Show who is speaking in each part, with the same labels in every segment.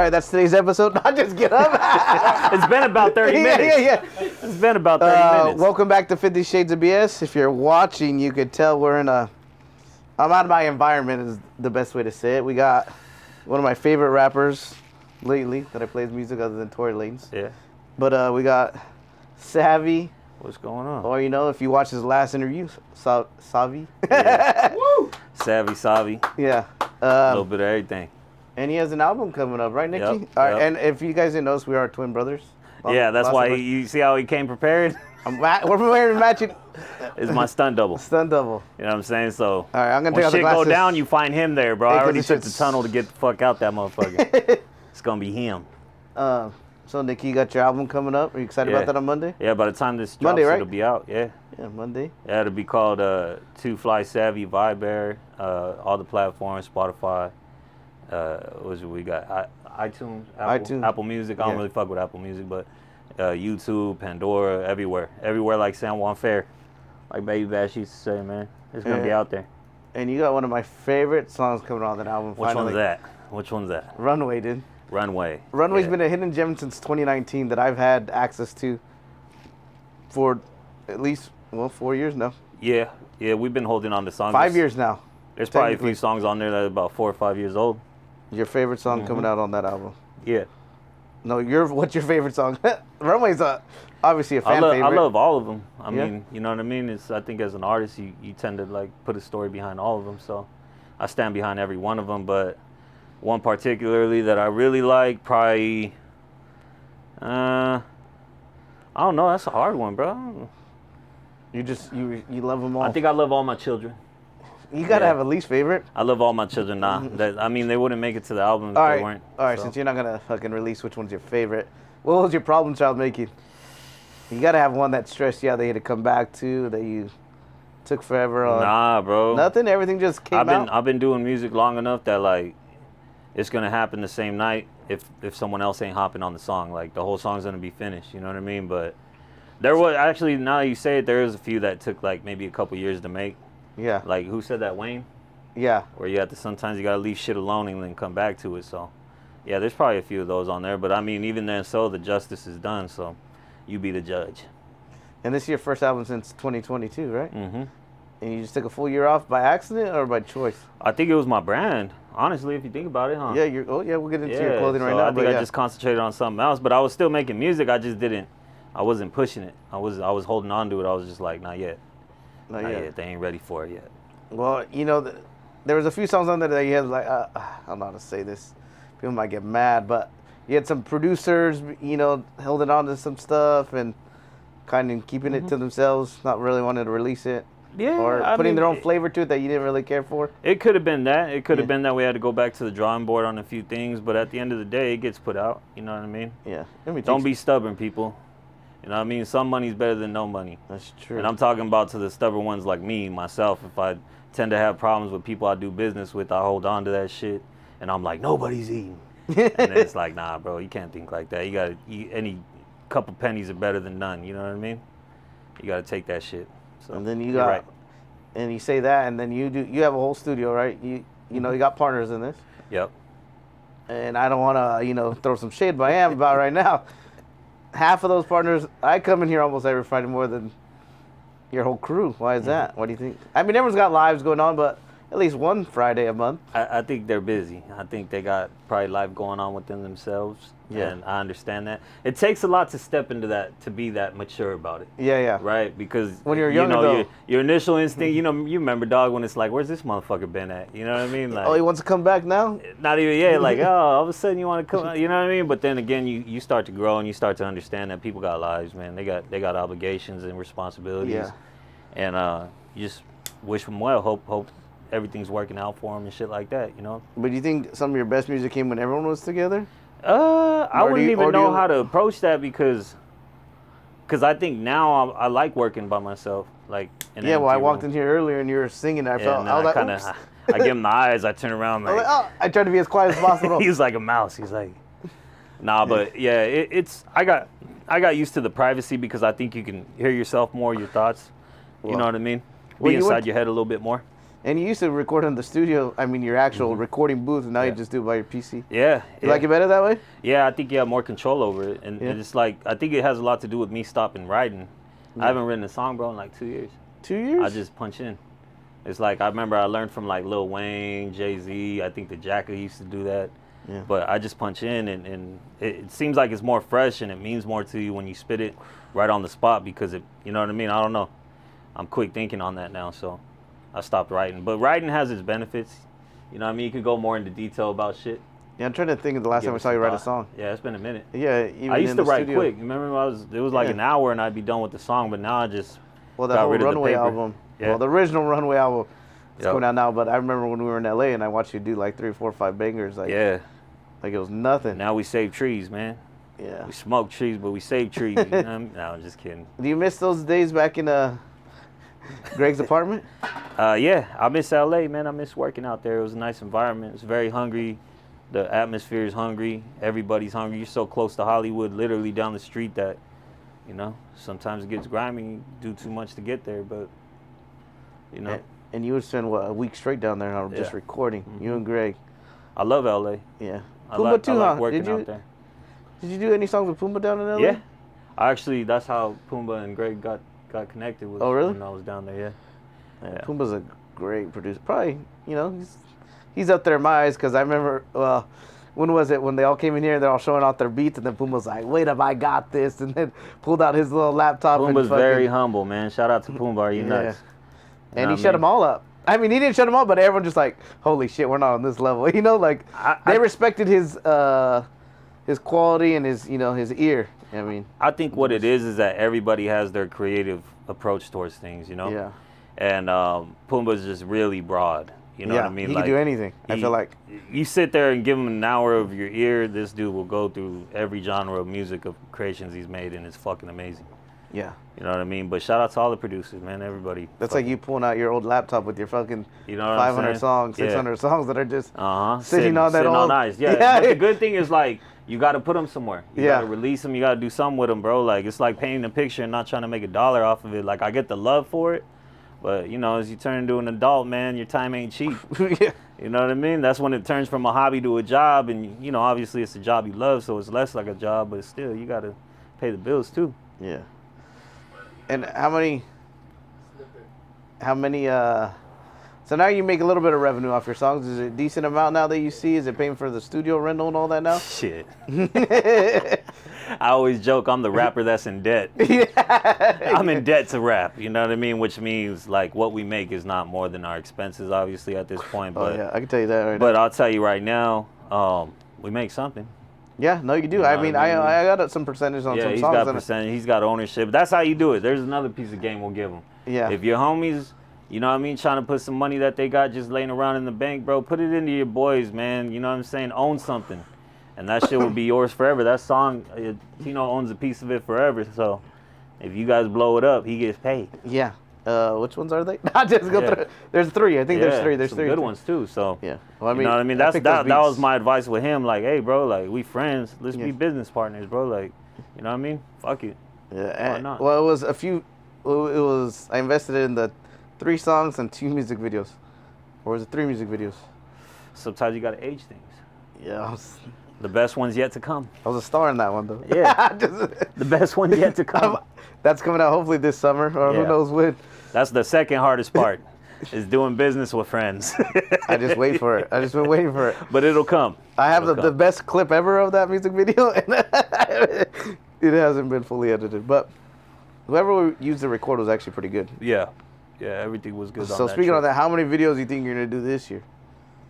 Speaker 1: right, that's today's episode. Not just get up.
Speaker 2: It's been about 30 minutes.
Speaker 1: Yeah.
Speaker 2: It's been about 30 minutes.
Speaker 1: Welcome back to 50 Shades of BS. If you're watching, you could tell we're in I'm out of my environment is the best way to say it. We got one of my favorite rappers lately that I play his music other than Tory Lanez.
Speaker 2: Yeah.
Speaker 1: But we got Savi.
Speaker 2: What's going on?
Speaker 1: Or, if you watch his last interview, Savi.
Speaker 2: Yeah. Woo! Savi.
Speaker 1: Yeah.
Speaker 2: A little bit of everything.
Speaker 1: And he has an album coming up, right, Nikki?
Speaker 2: Yep,
Speaker 1: All right, and if you guys didn't notice, we are twin brothers.
Speaker 2: Yeah, that's why you see how he came prepared?
Speaker 1: We're wearing matching.
Speaker 2: It's my stunt double.
Speaker 1: Stunt double.
Speaker 2: You know what I'm saying? So,
Speaker 1: all right, I'm going to
Speaker 2: when
Speaker 1: take out the
Speaker 2: shit
Speaker 1: glasses.
Speaker 2: go down, you find him there, bro.
Speaker 1: Hey,
Speaker 2: I already took the tunnel to get the fuck out that motherfucker. It's going to be him.
Speaker 1: So, Nikki, you got your album coming up. Are you excited about that on Monday?
Speaker 2: Yeah, by the time this drops,
Speaker 1: Monday, right?
Speaker 2: It'll be out. Yeah.
Speaker 1: Yeah, Monday.
Speaker 2: Yeah, it'll be called Two Fly Savvy Vibe Air, all the platforms, Spotify. We got? iTunes, Apple Music. I don't really fuck with Apple Music, but YouTube, Pandora, everywhere like San Juan Fair, like Baby Bash used to say, man. It's gonna be out there.
Speaker 1: And you got one of my favorite songs coming on that album.
Speaker 2: Which one's that?
Speaker 1: Runway, dude.
Speaker 2: Runway.
Speaker 1: Runway's been a hidden gem since 2019 that I've had access to for at least 4 years now.
Speaker 2: Yeah, we've been holding on to songs.
Speaker 1: 5 years now.
Speaker 2: There's probably a few songs on there that are about 4 or 5 years old.
Speaker 1: Your favorite song coming out on that album?
Speaker 2: Yeah.
Speaker 1: No, what's your favorite song? Runway's obviously a fan favorite.
Speaker 2: I love all of them. I mean, you know what I mean? I think as an artist, you tend to like put a story behind all of them. So I stand behind every one of them. But one particularly that I really like, probably, I don't know. That's a hard one, bro.
Speaker 1: You love them all.
Speaker 2: I think I love all my children.
Speaker 1: You gotta have a least favorite.
Speaker 2: I love all my children. They wouldn't make it to the album if they weren't.
Speaker 1: All right, since you're not gonna fucking release which one's your favorite, what was your problem child making? You gotta have one that stressed you out that you had to come back to, that you took forever on.
Speaker 2: Nah, bro.
Speaker 1: Nothing. Everything just came out.
Speaker 2: I've been doing music long enough that like it's gonna happen the same night if someone else ain't hopping on the song. Like the whole song's gonna be finished. You know what I mean? But there was actually, now that you say it, there is a few that took like maybe a couple years to make.
Speaker 1: Yeah.
Speaker 2: Like, who said that, Wayne?
Speaker 1: Yeah.
Speaker 2: Where you have to, sometimes you got to leave shit alone and then come back to it. So, yeah, there's probably a few of those on there. But, I mean, even then, the justice is done. So, you be the judge.
Speaker 1: And this is your first album since 2022, right?
Speaker 2: Mm-hmm.
Speaker 1: And you just took a full year off by accident or by choice?
Speaker 2: I think it was my brand, honestly, if you think about it, huh?
Speaker 1: Yeah, we'll get into your clothing right now.
Speaker 2: I think I just concentrated on something else. But I was still making music. I wasn't pushing it. I was holding on to it. I was just like, not yet. Not yet. They ain't ready for it yet.
Speaker 1: Well, there was a few songs on there that you had like, I don't know how to say this. People might get mad, but you had some producers, holding on to some stuff and kind of keeping it to themselves, not really wanting to release it.
Speaker 2: Yeah.
Speaker 1: Or putting their own flavor to it that you didn't really care for.
Speaker 2: It could have been that. It could have been that we had to go back to the drawing board on a few things, but at the end of the day, it gets put out. You know what I mean?
Speaker 1: Yeah.
Speaker 2: Don't be stubborn, people. You know what I mean? Some money's better than no money.
Speaker 1: That's true.
Speaker 2: And I'm talking about to the stubborn ones like me, myself. If I tend to have problems with people I do business with, I hold on to that shit. And I'm like, nobody's eating. And then it's like, nah, bro, you can't think like that. You got to eat, any couple pennies are better than none. You know what I mean? You got to take that shit. So,
Speaker 1: and then you got, and you say that, and then you have a whole studio, right? You got partners in this.
Speaker 2: Yep.
Speaker 1: And I don't want to, throw some shade, but I am about right now. Half of those partners, I come in here almost every Friday more than your whole crew. Why is that? What do you think? I mean, everyone's got lives going on, but at least one Friday a month.
Speaker 2: I think they're busy. I think they got probably life going on within themselves.
Speaker 1: Yeah.
Speaker 2: And I understand that. It takes a lot to step into that, to be that mature about it.
Speaker 1: Yeah.
Speaker 2: Right? Because
Speaker 1: when you're younger,
Speaker 2: your initial instinct, you remember, dog, when it's like, where's this motherfucker been at? You know what I mean? Like,
Speaker 1: oh, he wants to come back now?
Speaker 2: Not even, like, all of a sudden you want to come, you know what I mean? But then again, you start to grow and you start to understand that people got lives, man. They got obligations and responsibilities.
Speaker 1: Yeah.
Speaker 2: And you just wish them well, hope everything's working out for them and shit like that,
Speaker 1: But do you think some of your best music came when everyone was together?
Speaker 2: I wouldn't even know how to approach that because I think now I like working by myself. Like,
Speaker 1: I walked in here earlier and you were singing. I felt I was like, oops.
Speaker 2: I give him the eyes. I turn around like,
Speaker 1: I tried to be as quiet as possible.
Speaker 2: He's like a mouse. He's like, nah, but yeah, it's I got used to the privacy because I think you can hear yourself more, your thoughts. You know what I mean? Be inside your head a little bit more.
Speaker 1: And you used to record in the studio, I mean, your actual recording booth, and now you just do it by your PC.
Speaker 2: Yeah.
Speaker 1: You like it better that way?
Speaker 2: Yeah, I think you have more control over it. And it's like, I think it has a lot to do with me stopping writing. I haven't written a song, bro, in like 2 years.
Speaker 1: 2 years?
Speaker 2: I just punch in. It's like, I remember I learned from like Lil Wayne, Jay-Z, I think the Jacka used to do that.
Speaker 1: Yeah.
Speaker 2: But I just punch in, and it seems like it's more fresh, and it means more to you when you spit it right on the spot, because it, you know what I mean? I don't know. I'm quick thinking on that now, so I stopped writing. But writing has its benefits. You know what I mean? You can go more into detail about shit.
Speaker 1: Yeah, I'm trying to think of the last time I saw you write a song.
Speaker 2: Yeah, it's been a minute.
Speaker 1: Yeah, even
Speaker 2: I used to write
Speaker 1: studio.
Speaker 2: quick. Remember, it was like an hour and I'd be done with the song, but now I just
Speaker 1: that
Speaker 2: got
Speaker 1: whole
Speaker 2: rid of
Speaker 1: Runway
Speaker 2: the paper.
Speaker 1: album.
Speaker 2: Yeah.
Speaker 1: Well, the original Runway album is coming out now, but I remember when we were in LA and I watched you do like 3, 4, 5 bangers. Like, like it was nothing.
Speaker 2: Now we save trees, man.
Speaker 1: Yeah.
Speaker 2: We smoke trees, but we save trees. You know? No, I'm just kidding.
Speaker 1: Do you miss those days back in Greg's apartment?
Speaker 2: Yeah, I miss LA, man. I miss working out there. It was a nice environment. It's very hungry. The atmosphere is hungry. Everybody's hungry. You're so close to Hollywood, literally down the street, that, you know, sometimes it gets grimy. You do too much to get there, but, you know.
Speaker 1: And you would spend, what, a week straight down there just recording, you and Greg.
Speaker 2: I love LA.
Speaker 1: Yeah.
Speaker 2: I
Speaker 1: Pumbaa too,
Speaker 2: like working out there.
Speaker 1: Did you do any songs with Pumbaa down in LA?
Speaker 2: Yeah. Actually, that's how Pumbaa and Greg got connected with.
Speaker 1: Oh, really?
Speaker 2: When I was down there, yeah.
Speaker 1: Pumbaa's a great producer. Probably, you know, he's up there in my eyes, because I remember, well, when was it? When they all came in here, they're all showing off their beats, and then Pumbaa's like, wait up, I got this, and then pulled out his little laptop.
Speaker 2: Pumbaa's very humble, man. Shout out to Pumbaa. Are you nuts?
Speaker 1: And he shut them all up. I mean, he didn't shut them all, but everyone just like, holy shit, we're not on this level. You know, like, they respected his quality and his, you know, his ear. I mean,
Speaker 2: I think what it is that everybody has their creative approach towards things, you know?
Speaker 1: Yeah.
Speaker 2: And Pumbaa's just really broad. You know what I mean?
Speaker 1: He can do anything. I feel like
Speaker 2: you sit there and give him an hour of your ear, this dude will go through every genre of music of creations he's made, and it's fucking amazing.
Speaker 1: Yeah.
Speaker 2: You know what I mean? But shout out to all the producers, man. Everybody.
Speaker 1: That's like you pulling out your old laptop with your fucking 500 songs, 600 songs that are just sitting on that old.
Speaker 2: Nice. Yeah. But the good thing is, like, you got to put them somewhere. You got to release them. You got to do something with them, bro. Like, it's like painting a picture and not trying to make $1 off of it. Like, I get the love for it, but, you know, as you turn into an adult, man, your time ain't cheap.
Speaker 1: Yeah.
Speaker 2: You know what I mean? That's when it turns from a hobby to a job, and, you know, obviously it's a job you love, so it's less like a job, but still, you got to pay the bills too.
Speaker 1: Yeah. And how many, so now you make a little bit of revenue off your songs. Is it a decent amount now that you see? Is it paying for the studio rental and all that now?
Speaker 2: Shit. I always joke I'm the rapper that's in debt. I'm in debt to rap, you know what I mean? Which means, like, what we make is not more than our expenses, obviously, at this point. But,
Speaker 1: yeah, I can tell you that right now.
Speaker 2: But I'll tell you right now, we make something.
Speaker 1: Yeah, no, you do. You know I mean, I got some percentage on some songs.
Speaker 2: Yeah, he's got percentage. He's got ownership. That's how you do it. There's another piece of game we'll give him.
Speaker 1: Yeah.
Speaker 2: If your homies, you know what I mean, trying to put some money that they got just laying around in the bank, bro, put it into your boys, man. You know what I'm saying? Own something. And that shit will be yours forever. That song, Tino owns a piece of it forever. So if you guys blow it up, he gets paid.
Speaker 1: Yeah. Which ones are they? Not just go through. There's 3. I think there's 3. There's
Speaker 2: some
Speaker 1: 3
Speaker 2: good ones too. So
Speaker 1: yeah. Well, I mean,
Speaker 2: you know what I mean? That was my advice with him. Like, hey, bro, like, we friends. Let's be business partners, bro. Like, you know what I mean? Fuck it.
Speaker 1: Yeah.
Speaker 2: Why not?
Speaker 1: Well, it was I invested in the 3 songs and 2 music videos, or was it 3 music videos?
Speaker 2: Sometimes you gotta age things.
Speaker 1: Yeah.
Speaker 2: The best one's yet to come.
Speaker 1: I was a star in that one, though.
Speaker 2: Yeah. The best one's yet to come.
Speaker 1: That's coming out hopefully this summer, or who knows when.
Speaker 2: That's the second hardest part, is doing business with friends.
Speaker 1: I just wait for it. I just been waiting for it.
Speaker 2: But it'll come.
Speaker 1: I have the best clip ever of that music video, and it hasn't been fully edited. But whoever used the record was actually pretty good.
Speaker 2: Yeah. Yeah, everything was good on that.
Speaker 1: So speaking of that, how many videos do you think you're going to do this year?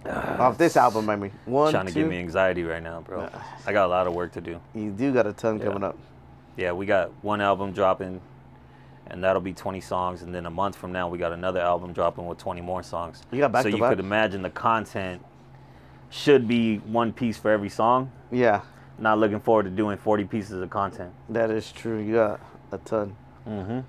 Speaker 1: Off this album, I mean. 1,
Speaker 2: trying to
Speaker 1: 2?
Speaker 2: give me anxiety right now, bro. I got a lot of work to do.
Speaker 1: You do got a ton coming up.
Speaker 2: Yeah, we got 1 album dropping, and that'll be 20 songs. And then a month from now, we got another album dropping with 20 more songs.
Speaker 1: You got back to
Speaker 2: back. So
Speaker 1: you
Speaker 2: could imagine the content should be 1 piece for every song.
Speaker 1: Yeah.
Speaker 2: Not looking forward to doing 40 pieces of content.
Speaker 1: That is true. You got a ton.
Speaker 2: Mm-hmm.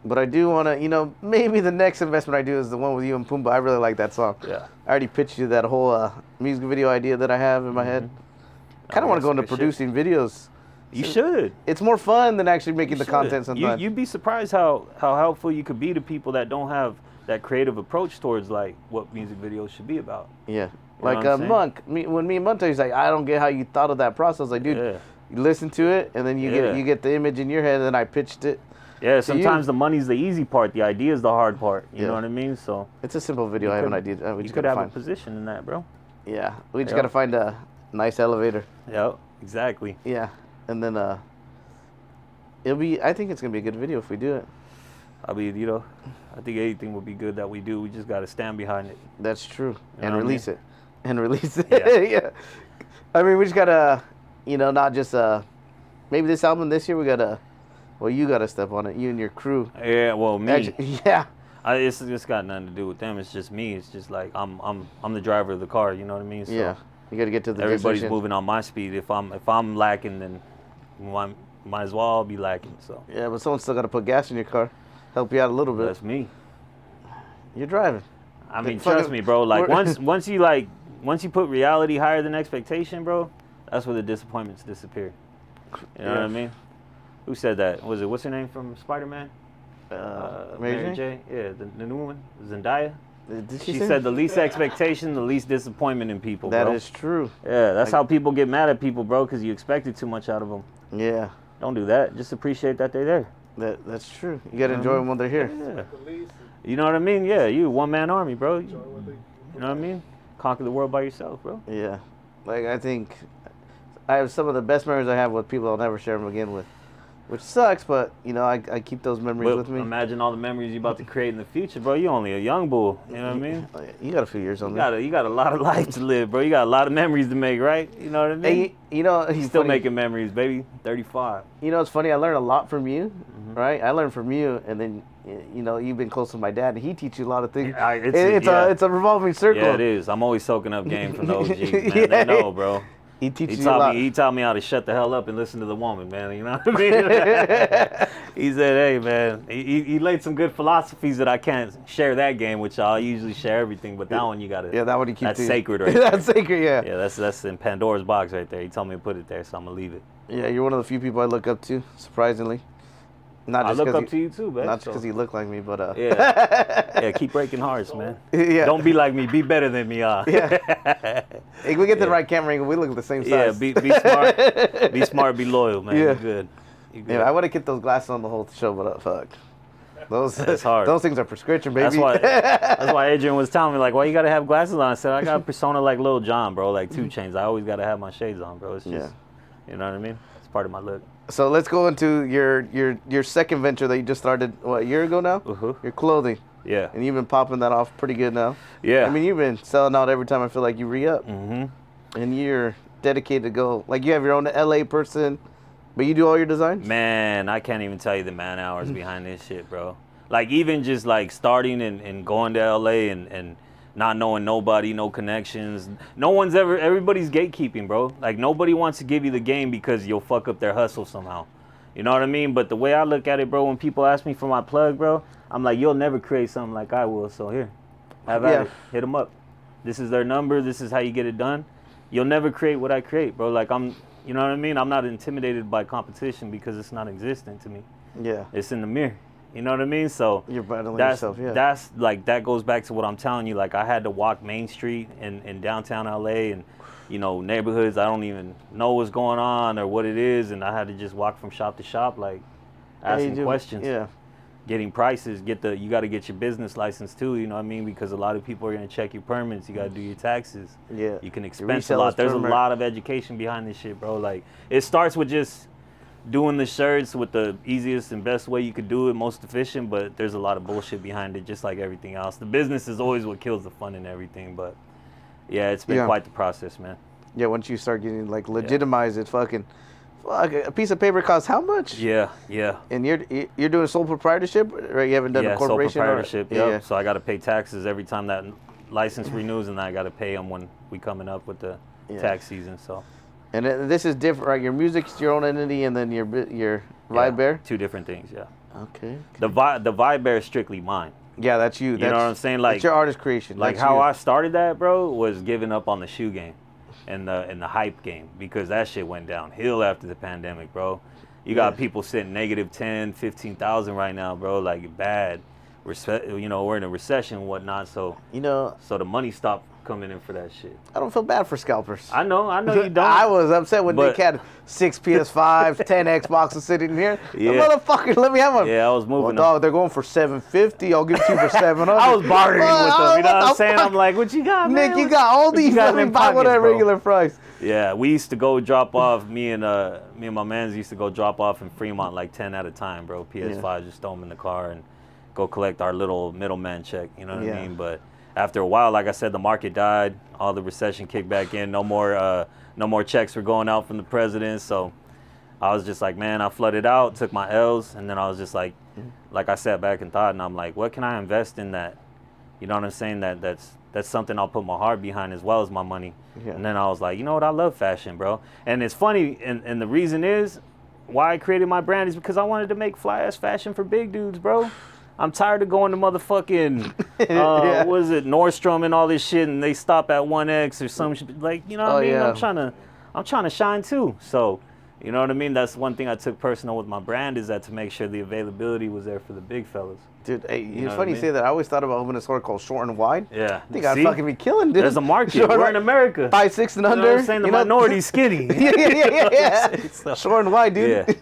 Speaker 1: But I do want to, you know, maybe the next investment I do is the one with you and Pumbaa. I really like that song.
Speaker 2: Yeah.
Speaker 1: I already pitched you that whole music video idea that I have in my head. Kind of want to go into producing videos.
Speaker 2: You should.
Speaker 1: It's more fun than actually making the content sometimes.
Speaker 2: You'd be surprised how helpful you could be to people that don't have that creative approach towards like what music videos should be about.
Speaker 1: Yeah.
Speaker 2: You know
Speaker 1: Like
Speaker 2: what I'm
Speaker 1: Monk, when me and Monk, he's like, I don't get how you thought of that process. Like, dude, you listen to it, and then you get the image in your head, and then I pitched it.
Speaker 2: Yeah, sometimes the money's the easy part. The idea is the hard part. You know what I mean? So
Speaker 1: it's a simple video. I have an idea. We
Speaker 2: just could have a position in that, bro.
Speaker 1: Yeah, we just gotta find a nice elevator.
Speaker 2: Yep, exactly.
Speaker 1: Yeah, and then it'll be. I think it's gonna be a good video if we do it.
Speaker 2: I mean, you know, I think anything would be good that we do. We just gotta stand behind it.
Speaker 1: That's true,
Speaker 2: You know
Speaker 1: and
Speaker 2: what I
Speaker 1: release
Speaker 2: mean?
Speaker 1: it, and release it.
Speaker 2: Yeah.
Speaker 1: Yeah. I mean, we just gotta, you know, not just maybe this album this year we gotta. Well, you gotta step on it. You and your crew.
Speaker 2: Yeah. Well, me.
Speaker 1: Actually, yeah.
Speaker 2: It's got nothing to do with them. It's just me. It's just like I'm the driver of the car. You know what I mean? So
Speaker 1: Yeah. You gotta get to the.
Speaker 2: everybody's moving on my speed. If I'm lacking, then might as well be lacking. So
Speaker 1: Yeah, but someone's still gotta put gas in your car, help you out a little bit.
Speaker 2: that's me.
Speaker 1: You're driving.
Speaker 2: I mean, trust me, bro. Like once you put reality higher than expectation, bro, that's where the disappointments disappear. You know what I mean? Who said that? Was it what's her name from Spider-Man? Mary J. Yeah, the new one, Zendaya.
Speaker 1: Did
Speaker 2: She said the least expectation, the least disappointment in people.
Speaker 1: That
Speaker 2: bro.
Speaker 1: is true.
Speaker 2: Yeah, that's how people get mad at people, bro, because you expected too much out of them.
Speaker 1: Yeah.
Speaker 2: Don't do that. Just appreciate that they're there.
Speaker 1: That's true. You gotta enjoy them when they're here.
Speaker 2: Yeah. You know what I mean? Yeah, you one-man army, bro. You know what I mean? Conquer the world by yourself, bro.
Speaker 1: Yeah. Like, I think I have some of the best memories I have with people I'll never share them again with. Which sucks, but, you know, I keep those memories with me.
Speaker 2: Imagine all the memories you're about to create in the future, bro. You're only a young bull. You know what I mean?
Speaker 1: You got a few years on me.
Speaker 2: You got a lot of life to live, bro. You got a lot of memories to make, right? You know what I mean?
Speaker 1: Hey, you know,
Speaker 2: he's still making memories, baby. 35.
Speaker 1: You know, it's funny. I learned a lot from you, right? I learned from you, and then, you know, you've been close to my dad, and he teaches you a lot of things. It's a revolving circle.
Speaker 2: Yeah, it is. I'm always soaking up game from the OGs, man. They know, bro.
Speaker 1: He
Speaker 2: taught me how to shut the hell up and listen to the woman, man. You know what I mean? He said, hey, man, he laid some good philosophies that I can't share that game with y'all. I usually share everything, but that one you got to.
Speaker 1: Yeah, that one you keep.
Speaker 2: That's sacred right there.
Speaker 1: That's sacred, yeah.
Speaker 2: Yeah, that's in Pandora's box right there. He told me to put it there, so I'm going to leave it.
Speaker 1: Yeah, you're one of the few people I look up to, surprisingly. Not just
Speaker 2: I look up to you too, man.
Speaker 1: Not just because you look like me, but
Speaker 2: yeah, keep breaking hearts, man.
Speaker 1: Yeah.
Speaker 2: Don't be like me. Be better than me,
Speaker 1: Yeah. Hey, we get the right camera angle. We look the same size.
Speaker 2: Yeah, be smart. Be smart. Be loyal, man.
Speaker 1: Yeah.
Speaker 2: You're good.
Speaker 1: Yeah, I would have kept those glasses on the whole show, but fuck.
Speaker 2: That's hard.
Speaker 1: Those things are prescription, baby.
Speaker 2: That's why Adrian was telling me, like, why you gotta have glasses on? I said, I got a persona like Lil Jon, bro, like 2 Chainz. I always gotta have my shades on, bro. It's just, you know what I mean? It's part of my look.
Speaker 1: So let's go into your second venture that you just started, what, a year ago now? Your clothing.
Speaker 2: Yeah.
Speaker 1: And you've been popping that off pretty good now.
Speaker 2: Yeah.
Speaker 1: I mean, you've been selling out every time I feel like you re-up.
Speaker 2: Mm-hmm.
Speaker 1: And you're dedicated to go, like you have your own LA person, but you do all your designs?
Speaker 2: Man, I can't even tell you the man hours behind this shit, bro. Like, even just, like, starting and going to LA and not knowing nobody, no connections. Everybody's gatekeeping, bro. Like, nobody wants to give you the game because you'll fuck up their hustle somehow. You know what I mean? But the way I look at it, bro, when people ask me for my plug, bro, I'm like, you'll never create something like I will, so here. Have at it. Hit them up. This is their number. This is how you get it done. You'll never create what I create, bro. Like, you know what I mean? I'm not intimidated by competition because it's not existent to me.
Speaker 1: Yeah.
Speaker 2: It's in the mirror. You know what I mean? So
Speaker 1: you're battling yourself, yeah.
Speaker 2: That's like, that goes back to what I'm telling you. Like, I had to walk Main Street in downtown LA and, you know, neighborhoods I don't even know what's going on or what it is, and I had to just walk from shop to shop, like, asking questions.
Speaker 1: Yeah.
Speaker 2: Getting prices, you got to get your business license too, you know what I mean? Because a lot of people are going to check your permits, you got to do your taxes.
Speaker 1: Yeah.
Speaker 2: You can expense a lot. There's a lot of education behind this shit, bro. Like, it starts with just doing the shirts with the easiest and best way you could do it, most efficient, but there's a lot of bullshit behind it, just like everything else. The business is always what kills the fun and everything, but yeah, it's been quite the process, man.
Speaker 1: Yeah, once you start getting, like, legitimized, it fuck, a piece of paper costs how much?
Speaker 2: Yeah.
Speaker 1: And you're doing sole proprietorship, right? You haven't done a corporation?
Speaker 2: Sole proprietorship, yeah. So I got to pay taxes every time that license renews, and I got to pay them when we coming up with the tax season, so.
Speaker 1: And this is different, right? Your music's your own entity, and then your Vibe Bear?
Speaker 2: 2 different things, yeah.
Speaker 1: Okay.
Speaker 2: The Vibe Bear is strictly mine.
Speaker 1: Yeah, that's you.
Speaker 2: You know what I'm saying? Like,
Speaker 1: it's your artist creation.
Speaker 2: Like, how I started that, bro, was giving up on the shoe game and the hype game, because that shit went downhill after the pandemic, bro. You got people sitting -10, 15,000 right now, bro, like, bad. we're in a recession and whatnot. So so the money stopped coming in for that shit.
Speaker 1: I don't feel bad for scalpers.
Speaker 2: I know you don't.
Speaker 1: I was upset when Nick had 6 PS5s, 10 Xboxes sitting here.
Speaker 2: Yeah.
Speaker 1: The motherfucker, let me have one.
Speaker 2: Yeah, I was moving.
Speaker 1: Well, dog, they're going for $750. I'll give it to you for $700.
Speaker 2: I was bargaining with them. You know what I'm saying?
Speaker 1: Fuck?
Speaker 2: I'm like, what you got, man?
Speaker 1: Nick, you got all these. Let me buy one at regular price.
Speaker 2: Yeah, we used to go drop off. Me and my mans used to go drop off in Fremont like 10 at a time, bro. PS5, just throw them in the car and go collect our little middleman check. You know what I mean? But after a while, like I said, the market died. All the recession kicked back in. No more checks were going out from the president. So I was just like, man, I flooded out, took my L's, and then I was just like I sat back and thought, and I'm like, what can I invest in that? You know what I'm saying? That's something I'll put my heart behind as well as my money. Yeah. And then I was like, you know what? I love fashion, bro. And it's funny, and the reason is why I created my brand is because I wanted to make fly ass fashion for big dudes, bro. I'm tired of going to motherfucking, what is it, Nordstrom and all this shit, and they stop at 1X or some shit. Like, you know what I mean? Yeah. I'm trying to shine too. So, you know what I mean? That's one thing I took personal with my brand is that to make sure the availability was there for the big fellas.
Speaker 1: Dude, hey, it's funny you say that. I always thought about opening a store called Short and Wide.
Speaker 2: Yeah.
Speaker 1: I think I'd fucking be killing, dude.
Speaker 2: There's a market. We're in America.
Speaker 1: 5'6" and under.
Speaker 2: You know what I'm saying? The minority's skinny.
Speaker 1: yeah. So, Short and Wide, dude.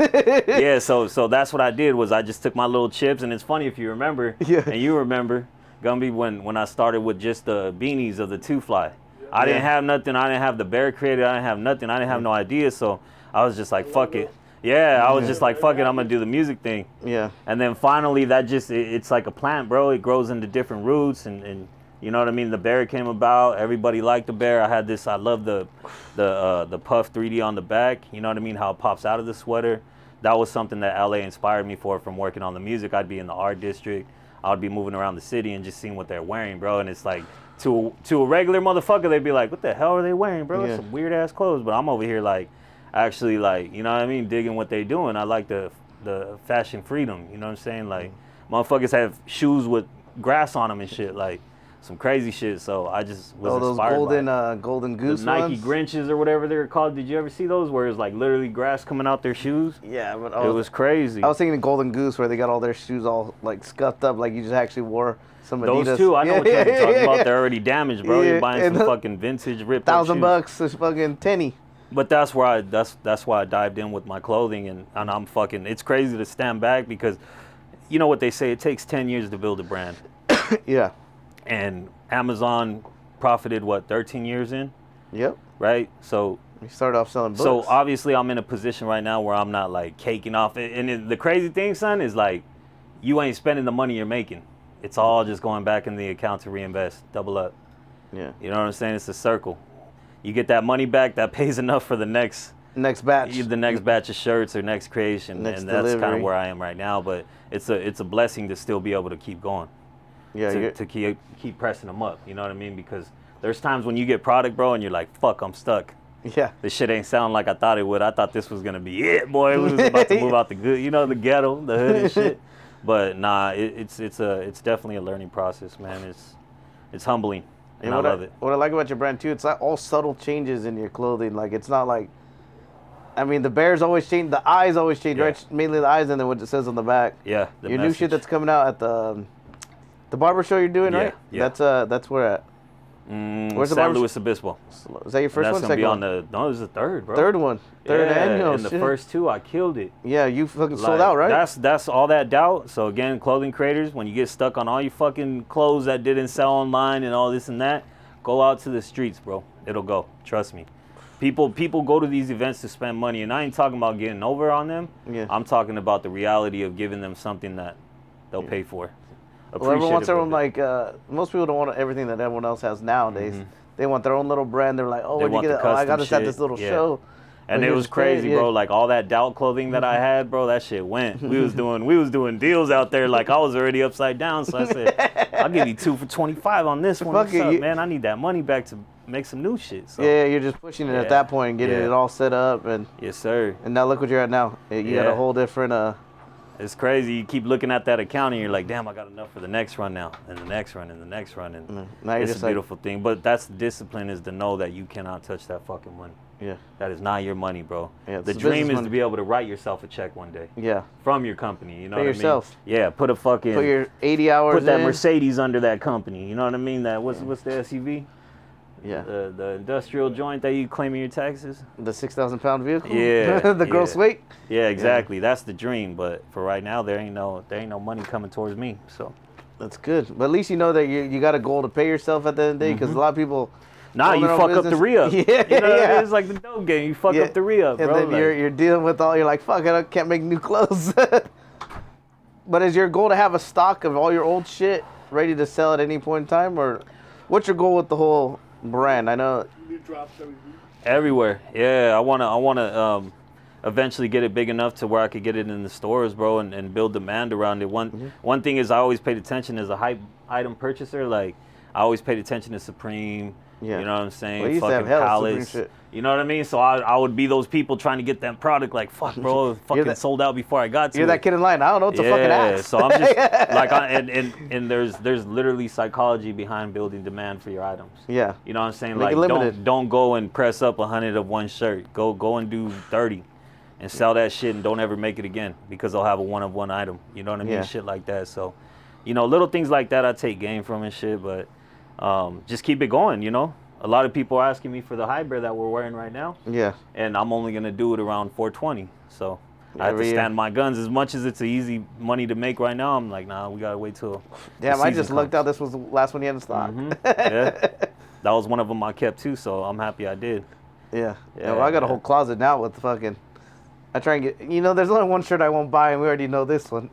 Speaker 2: Yeah. So that's what I did was I just took my little chips, and it's funny if you remember, and you remember, Gumby, when I started with just the beanies of the Two Fly. I didn't have nothing. I didn't have the bear created. I didn't have nothing. I didn't have no idea. So I was just like, fuck it. Yeah, I was just like, fuck it, I'm gonna do the music thing. Yeah. And then finally that it's like a plant, bro. It grows into different roots and you know what I mean? The bear came about, everybody liked the bear. I love the puff 3D on the back. You know what I mean? How it pops out of the sweater. That was something that LA inspired me for from working on the music. I'd be in the art district. I would be moving around the city and just seeing what they're wearing, bro. And it's like to a regular motherfucker, they'd be like, what the hell are they wearing, bro? It's some weird ass clothes. But I'm over here like actually, like, you know what I mean, digging what they doing. I like the fashion freedom, you know what I'm saying? Like, motherfuckers have shoes with grass on them and shit, like some crazy shit. So I just was inspired
Speaker 1: those
Speaker 2: by
Speaker 1: golden goose
Speaker 2: the Nike
Speaker 1: ones?
Speaker 2: Grinches or whatever they're called. Did you ever see those where it's like literally grass coming out their shoes?
Speaker 1: Yeah, but
Speaker 2: it was crazy.
Speaker 1: I was thinking golden goose where they got all their shoes all like scuffed up, like you just actually wore some Adidas.
Speaker 2: Those two, I know what you're talking about. They're already damaged, bro. You're buying some fucking vintage ripped
Speaker 1: $1,000 is fucking $10.
Speaker 2: But that's why I dived in with my clothing, and I'm fucking. It's crazy to stand back because, you know what they say, it takes 10 years to build a brand.
Speaker 1: Yeah.
Speaker 2: And Amazon profited 13 years in.
Speaker 1: Yep.
Speaker 2: Right. So
Speaker 1: you started off selling books.
Speaker 2: So obviously I'm in a position right now where I'm not like caking off. And the crazy thing, son, is like you ain't spending the money you're making. It's all just going back in the account to reinvest, double up. Yeah. You know what I'm saying? It's a circle. You get that money back, that pays enough for the next
Speaker 1: batch.
Speaker 2: The next batch of shirts or next creation. And that's kind of where I am right now. But it's a blessing to still be able to keep going. Yeah. To keep pressing them up. You know what I mean? Because there's times when you get product, bro, and you're like, fuck, I'm stuck. Yeah. This shit ain't sound like I thought it would. I thought this was gonna be it, boy. We was about to move out the good, the ghetto, the hood and shit. But nah, it's definitely a learning process, man. It's humbling. And I love it.
Speaker 1: What I like about your brand too, it's like all subtle changes in your clothing. Like it's not like, I mean, the bears always change, the eyes always change, right? Mainly the eyes, and then what it says on the back. Yeah. Your new shit that's coming out at the barber show you're doing, right? Yeah. That's where at.
Speaker 2: Where's the San Luis Obispo.
Speaker 1: Is that your first one?
Speaker 2: That's gonna be on no, this is the third, bro.
Speaker 1: Third one. Third annual.
Speaker 2: And the first two, I killed it.
Speaker 1: Yeah, you fucking sold out, right?
Speaker 2: That's all that doubt. So again, clothing creators, when you get stuck on all your fucking clothes that didn't sell online and all this and that, go out to the streets, bro. It'll go. Trust me. People go to these events to spend money, and I ain't talking about getting over on them. Yeah. I'm talking about the reality of giving them something that they'll pay for.
Speaker 1: Well, everyone wants their own, like, most people don't want everything that everyone else has nowadays. Mm-hmm. They want their own little brand. They're like, oh, where'd you get it? Oh, I got this at this little show.
Speaker 2: And it was crazy, bro. Like, all that doubt clothing that I had, bro, that shit went. We was doing deals out there. Like, I was already upside down. So I said, I'll give you 2 for $25 on this one. What's up, man? I need that money back to make some new shit. So.
Speaker 1: Yeah, you're just pushing it at that point and getting it all set up. And
Speaker 2: yes, sir.
Speaker 1: And now look what you're at now. You got a whole different...
Speaker 2: It's crazy. You keep looking at that account and you're like, damn, I got enough for the next run now, and the next run, and the next run. And it's a beautiful thing. But that's the discipline, is to know that you cannot touch that fucking money.
Speaker 1: Yeah.
Speaker 2: That is not your money, bro.
Speaker 1: Yeah,
Speaker 2: the dream is to be able to write yourself a check one day.
Speaker 1: Yeah.
Speaker 2: From your company, you know
Speaker 1: Pay
Speaker 2: what
Speaker 1: yourself.
Speaker 2: I mean? Yeah, put
Speaker 1: your 80 hours
Speaker 2: Put that Mercedes under that company, you know what I mean? That what's the SUV?
Speaker 1: Yeah.
Speaker 2: The industrial joint that you claim in your taxes?
Speaker 1: The 6,000-pound vehicle?
Speaker 2: Yeah.
Speaker 1: The gross weight?
Speaker 2: Yeah, exactly. Yeah. That's the dream, but for right now there ain't no money coming towards me. So
Speaker 1: that's good. But at least you know that you got a goal to pay yourself at the end of the day, because a lot of people
Speaker 2: you fuck up the re-up.
Speaker 1: Yeah,
Speaker 2: you know what I mean? It's like the dope game. You fuck up the re-up, bro.
Speaker 1: And then you're dealing with you're like, fuck, I can't make new clothes. But is your goal to have a stock of all your old shit ready to sell at any point in time, or what's your goal with the whole brand? I know
Speaker 3: New drops every week.
Speaker 2: Everywhere. Yeah, I wanna eventually get it big enough to where I could get it in the stores, bro, and build demand around it. One thing is I always paid attention as a hype item purchaser. Like I always paid attention to Supreme.
Speaker 1: Yeah.
Speaker 2: You know what I'm saying?
Speaker 1: Well, you used to have
Speaker 2: fucking
Speaker 1: hella
Speaker 2: Palace.
Speaker 1: Supreme shit.
Speaker 2: You know what I mean? So I would be those people trying to get that product. Like fuck, bro, fucking sold out before I got to.
Speaker 1: You're that kid in line. I don't know. It's a fucking ass.
Speaker 2: So I'm just like, and there's literally psychology behind building demand for your items.
Speaker 1: Yeah.
Speaker 2: You know what I'm saying?
Speaker 1: Make
Speaker 2: Like don't go and press up 100 of one shirt. Go and do 30. And sell that shit and don't ever make it again because they'll have a one of one item. You know what I mean?
Speaker 1: Yeah.
Speaker 2: Shit like that. So, little things like that I take game from and shit, but just keep it going, A lot of people are asking me for the hybrid that we're wearing right now.
Speaker 1: Yeah.
Speaker 2: And I'm only going to do it around 420. So I have to stand my guns. As much as it's an easy money to make right now, I'm like, nah, we got to wait till
Speaker 1: Damn, I just lucked out this was the last one you had in stock.
Speaker 2: Yeah. That was one of them I kept too, so I'm happy I did.
Speaker 1: Yeah. Well, I got a whole closet now with fucking... I try and get, there's only one shirt I won't buy, and we already know this one.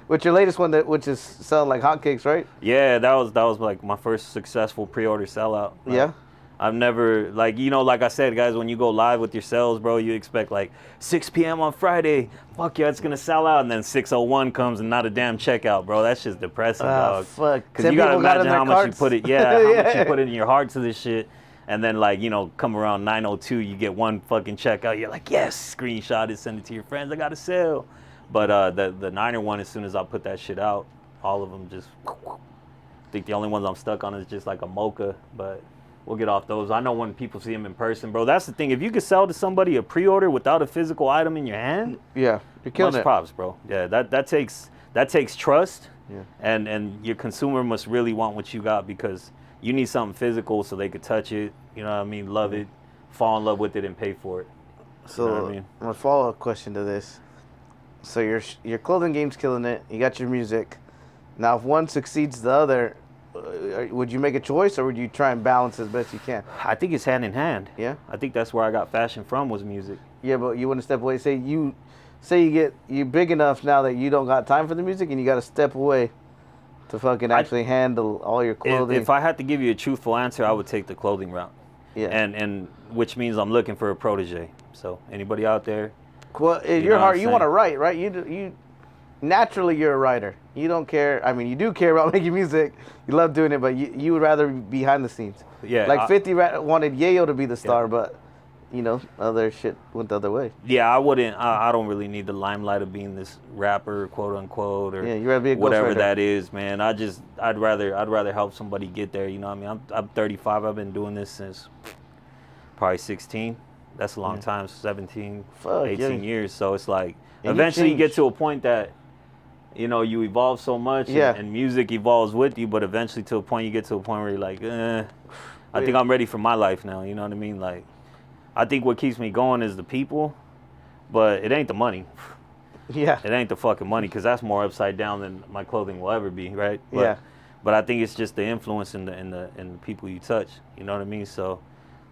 Speaker 1: Which your latest one, which is selling like hotcakes, right?
Speaker 2: Yeah, that was like my first successful pre-order sellout.
Speaker 1: Yeah.
Speaker 2: I've never, like I said, guys, when you go live with your sales, bro, you expect like 6 p.m. on Friday, fuck yeah, it's gonna sell out, and then 6:01 comes and not a damn checkout, bro. That's just depressing, dog.
Speaker 1: Fuck.
Speaker 2: Because you gotta imagine how much you put it, how much you put in your heart to this shit. And then, come around 9:02, you get one fucking checkout. You're like, yes, screenshot it, send it to your friends. I got to sell. But the Niner one, as soon as I put that shit out, all of them just, I think the only ones I'm stuck on is just like a mocha. But we'll get off those. I know when people see them in person, bro, that's the thing. If you could sell to somebody a pre-order without a physical item in your hand,
Speaker 1: yeah, you're killing it.
Speaker 2: Much props, bro. Yeah, that takes trust.
Speaker 1: Yeah.
Speaker 2: And your consumer must really want what you got because you need something physical so they could touch it, you know what I mean, love it, fall in love with it, and pay for it.
Speaker 1: So,
Speaker 2: you know what I mean?
Speaker 1: My follow-up question to this. So your clothing game's killing it. You got your music. Now, if one succeeds the other, would you make a choice, or would you try and balance as best you can?
Speaker 2: I think it's hand in hand.
Speaker 1: Yeah?
Speaker 2: I think that's where I got fashion from was music.
Speaker 1: Yeah, but you wouldn't step away. Say you're big enough now that you don't got time for the music, and you got to step away to fucking actually handle all your clothing.
Speaker 2: If I had to give you a truthful answer, I would take the clothing route.
Speaker 1: Yeah.
Speaker 2: And which means I'm looking for a protege. So anybody out there?
Speaker 1: Well, in your heart, you want to write, right? You naturally you're a writer. You don't care. I mean, you do care about making music. You love doing it, but you would rather be behind the scenes.
Speaker 2: Yeah.
Speaker 1: Like 50 wanted Yayo to be the star, but other shit went the other way.
Speaker 2: Yeah, I wouldn't. I don't really need the limelight of being this rapper, quote unquote, or
Speaker 1: you rather be a
Speaker 2: whatever
Speaker 1: ghostwriter.
Speaker 2: that is, man. I'd rather help somebody get there. You know what I mean? I'm 35. I've been doing this since probably 16. That's a long time. 17, 18 years. So it's like eventually you get to a point that you evolve so much, and music evolves with you. But eventually, to a point, you get to a point where you're like, I think I'm ready for my life now. You know what I mean? Like. I think what keeps me going is the people, but it ain't the money.
Speaker 1: Yeah.
Speaker 2: It ain't the fucking money, because that's more upside down than my clothing will ever be, right?
Speaker 1: Yeah.
Speaker 2: But I think it's just the influence in the people you touch. You know what I mean? So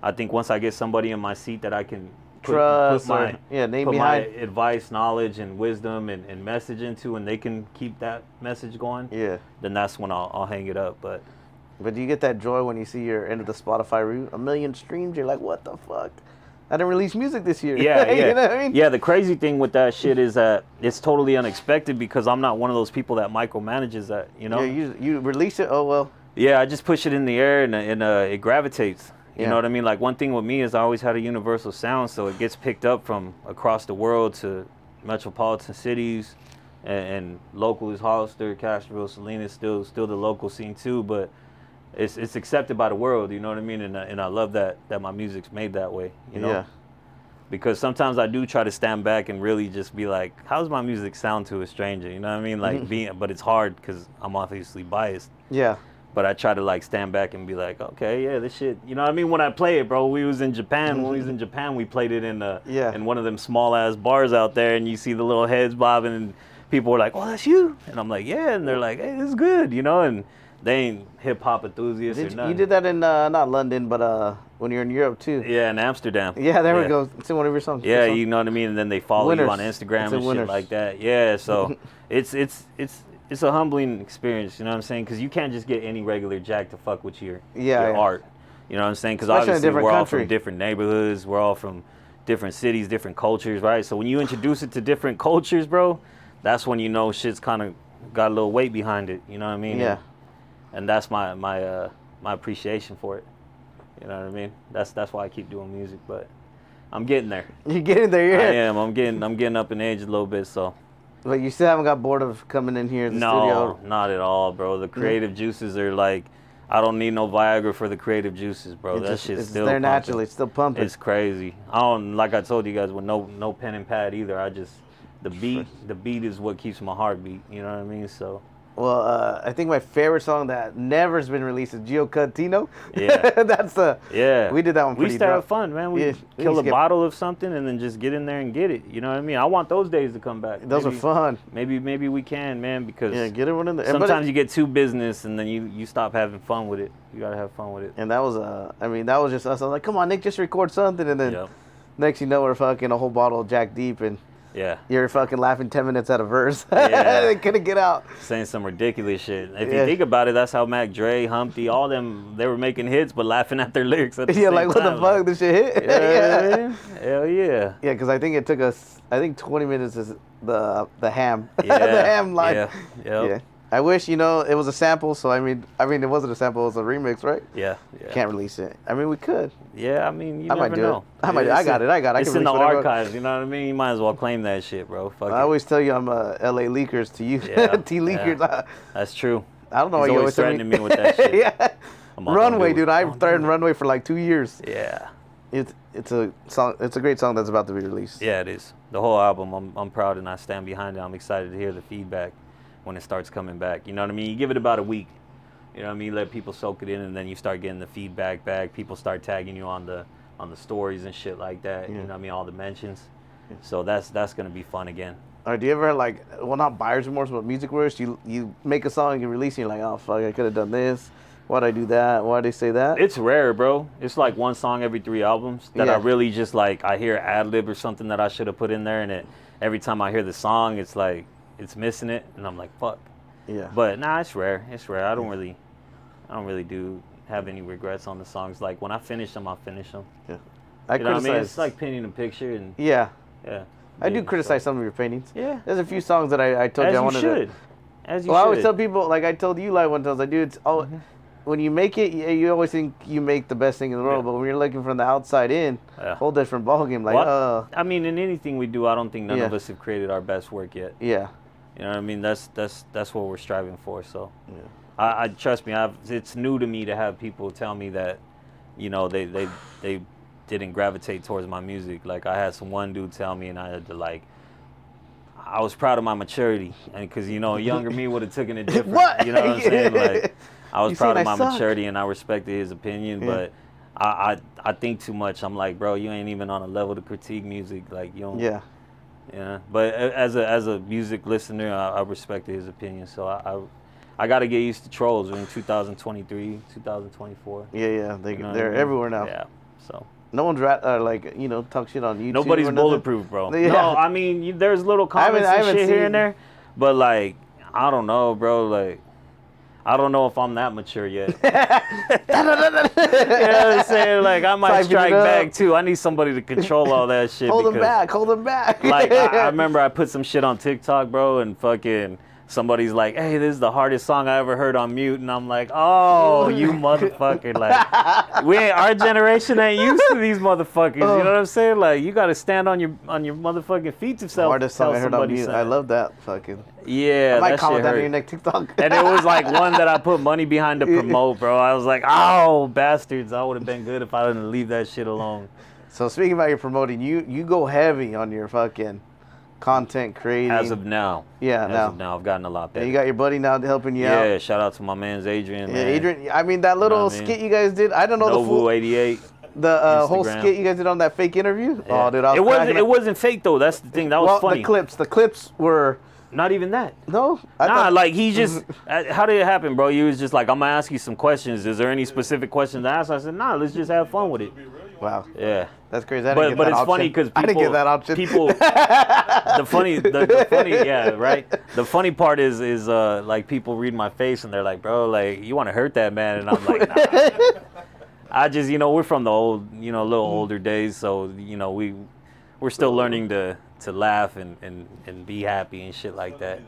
Speaker 2: I think once I get somebody in my seat that I can put my advice, knowledge, and wisdom and message into, and they can keep that message going, then that's when I'll hang it up. But
Speaker 1: do you get that joy when you see your end of the Spotify route? 1 million streams, you're like, what the fuck? I didn't release music this year.
Speaker 2: Yeah, yeah.
Speaker 1: You know what I mean?
Speaker 2: Yeah, the crazy thing with that shit is that it's totally unexpected because I'm not one of those people that micromanages that,
Speaker 1: Yeah, you release it, oh well.
Speaker 2: Yeah, I just push it in the air and it gravitates. You know what I mean? Like one thing with me is I always had a universal sound, so it gets picked up from across the world to metropolitan cities, and local is Hollister, Castroville, Salinas, still the local scene too, but it's accepted by the world. You know what I mean? And I love that my music's made that way. You know.
Speaker 1: Yeah.
Speaker 2: Because sometimes I do try to stand back and really just be like, how's my music sound to a stranger? You know what I mean? Like but it's hard because I'm obviously biased.
Speaker 1: Yeah.
Speaker 2: But I try to like stand back and be like, okay, yeah, this shit. You know what I mean? When I play it, bro, we was in Japan. When we was in Japan, we played it in one of them small ass bars out there, and you see the little heads bobbing, and people were like, oh, that's you? And I'm like, yeah. And they're like, hey, this is good, you know? And they ain't hip hop enthusiasts or nothing.
Speaker 1: You did that in not London, but when you're in Europe too.
Speaker 2: Yeah, in Amsterdam.
Speaker 1: Yeah, there we go. It's in one of your songs.
Speaker 2: Yeah, you know what I mean. And then they follow you on Instagram and shit like that. Yeah, so it's a humbling experience. You know what I'm saying? Because you can't just get any regular jack to fuck with your art. You know what I'm saying? Because obviously we're all from different neighborhoods. We're all from different cities, different cultures, right? So when you introduce it to different cultures, bro, that's when you know shit's kind of got a little weight behind it. You know what I mean?
Speaker 1: Yeah.
Speaker 2: And that's my appreciation for it. You know what I mean? That's why I keep doing music, but I'm getting there.
Speaker 1: You're getting there, yeah.
Speaker 2: I am. I'm getting up in age a little bit, so.
Speaker 1: But you still haven't got bored of coming in here in the studio?
Speaker 2: No, not at all, bro. The creative juices are like, I don't need no Viagra for the creative juices, bro. That shit's still
Speaker 1: there
Speaker 2: pumping.
Speaker 1: naturally, it's still pumping.
Speaker 2: It's crazy. I don't, like I told you guys, with no pen and pad either. I just, the beat is what keeps my heart beat. You know what I mean? So.
Speaker 1: Well, I think my favorite song that never has been released is Gio Catino.
Speaker 2: Yeah.
Speaker 1: That's we did that one pretty
Speaker 2: We used to have fun, man. We kill a bottle of something and then just get in there and get it. You know what I mean? I want those days to come back.
Speaker 1: Those are fun.
Speaker 2: Maybe we can, man, because
Speaker 1: get everyone in there.
Speaker 2: Sometimes you get too business and then you stop having fun with it. You got to have fun with it.
Speaker 1: And that was, that was just us. I was like, come on, Nick, just record something. And then next you know, we're fucking a whole bottle of Jack Deep and you're fucking laughing 10 minutes at a verse. They couldn't get out.
Speaker 2: Saying some ridiculous shit. If you think about it, that's how Mac Dre, Humpty, all them, they were making hits but laughing at their lyrics at the same
Speaker 1: like, what
Speaker 2: time.
Speaker 1: the fuck, this shit hit?
Speaker 2: Hell yeah.
Speaker 1: Yeah, because I think it took us, 20 minutes is the ham. The ham line. Yeah. I wish, it was a sample, so I mean it wasn't a sample, it was a remix, right?
Speaker 2: Yeah.
Speaker 1: Can't release it. I mean, we could.
Speaker 2: Yeah, I mean, I might do know.
Speaker 1: It. I got it.
Speaker 2: It's in the archives, you know what I mean? You might as well claim that shit, bro. Fuck it.
Speaker 1: I always tell you I'm LA Leakers to you. T Leakers.
Speaker 2: Yeah. That's true.
Speaker 1: I don't know why you always
Speaker 2: threatening me with that shit.
Speaker 1: Runway, dude. I've threatened Runway for like 2 years.
Speaker 2: Yeah.
Speaker 1: It's a song. It's a great song that's about to be released.
Speaker 2: Yeah, it is. The whole album, I'm proud and I stand behind it. I'm excited to hear the feedback when it starts coming back. You know what I mean? You give it about a week. You know what I mean? Let people soak it in, and then you start getting the feedback back. People start tagging you on the stories and shit like that. You know what I mean? All the mentions. So that's gonna be fun again.
Speaker 1: Or do you ever not buyer's remorse, but music remorse? You make a song and you release, and you're like, oh fuck, I could have done this. Why'd I do that? Why'd they say that?
Speaker 2: It's rare, bro. It's like one song every 3 albums that I really just like. I hear ad lib or something that I should have put in there, and every time I hear the song, it's like it's missing it, and I'm like, fuck.
Speaker 1: Yeah.
Speaker 2: But nah, it's rare. It's rare. I don't really have any regrets on the songs. Like when I finish them, I finish them.
Speaker 1: Yeah.
Speaker 2: I mean? It's like painting a picture and.
Speaker 1: Yeah.
Speaker 2: Yeah.
Speaker 1: I do criticize some of your paintings.
Speaker 2: Yeah.
Speaker 1: There's a few songs that I told you I wanted to.
Speaker 2: As you
Speaker 1: should. I
Speaker 2: should.
Speaker 1: always tell people, like I told you like one time, I was like, dude, it's all. When you make it, you always think you make the best thing in the world, but when you're looking from the outside in, whole different ballgame. Like,
Speaker 2: I mean, in anything we do, I don't think none of us have created our best work yet.
Speaker 1: Yeah.
Speaker 2: You know what I mean? That's what we're striving for. So, I trust me. It's new to me to have people tell me that, they didn't gravitate towards my music. Like I had one dude tell me, and I had to I was proud of my maturity, and because younger me would have taken it different.
Speaker 1: What?
Speaker 2: You know what I'm saying? Like I was proud of my maturity, and I respected his opinion, but. I think too much. I'm like, bro, you ain't even on a level to critique music. Like you don't.
Speaker 1: Yeah.
Speaker 2: Yeah. But as a music listener, I respected his opinion. So I got to get used to trolls. We're in 2023, 2024.
Speaker 1: Yeah. They're everywhere now.
Speaker 2: Yeah. So.
Speaker 1: No one's talk shit on YouTube.
Speaker 2: Nobody's bulletproof, bro. Yeah. No, I mean, there's little comments and shit here and there, but I don't know, bro. I don't know if I'm that mature yet. You know what I'm saying? I might strike back too. I need somebody to control all that shit.
Speaker 1: Hold them back.
Speaker 2: I remember I put some shit on TikTok, bro, and fucking somebody's like, hey, this is the hardest song I ever heard on mute, and I'm like, oh, you motherfucker, like, our generation ain't used to these motherfuckers, you know what I'm saying? Like, you gotta stand on your motherfucking feet to tell
Speaker 1: hardest song I heard on mute.
Speaker 2: something.
Speaker 1: I love that fucking.
Speaker 2: Yeah,
Speaker 1: I might comment that on your next TikTok.
Speaker 2: And it was like one that I put money behind to promote, bro. I was like, oh, bastards, I would have been good if I didn't leave that shit alone.
Speaker 1: So speaking about your promoting, you go heavy on your fucking content creating.
Speaker 2: As of now.
Speaker 1: Yeah,
Speaker 2: As of now, I've gotten a lot better.
Speaker 1: And you got your buddy now helping you out.
Speaker 2: Yeah, shout out to my man's Adrian.
Speaker 1: Yeah,
Speaker 2: man.
Speaker 1: Adrian. I mean, that little skit you guys did. I don't know the full.
Speaker 2: 88.
Speaker 1: The whole skit you guys did on that fake interview.
Speaker 2: Yeah.
Speaker 1: Oh, dude,
Speaker 2: it wasn't fake though. That's the thing. That was funny.
Speaker 1: The clips were.
Speaker 2: Not even that.
Speaker 1: No?
Speaker 2: Like he just, how did it happen, bro? You was just like, I'm going to ask you some questions. Is there any specific questions to ask? I said, nah, let's just have fun with it.
Speaker 1: Wow.
Speaker 2: Yeah.
Speaker 1: That's crazy.
Speaker 2: But it's funny because people.
Speaker 1: I didn't get that option.
Speaker 2: People, the funny, yeah, right? The funny part is like people read my face and they're like, bro, like, you want to hurt that man? And I'm like, nah. I just, we're from the old, little older days. So, we're still learning to laugh and be happy and shit like that.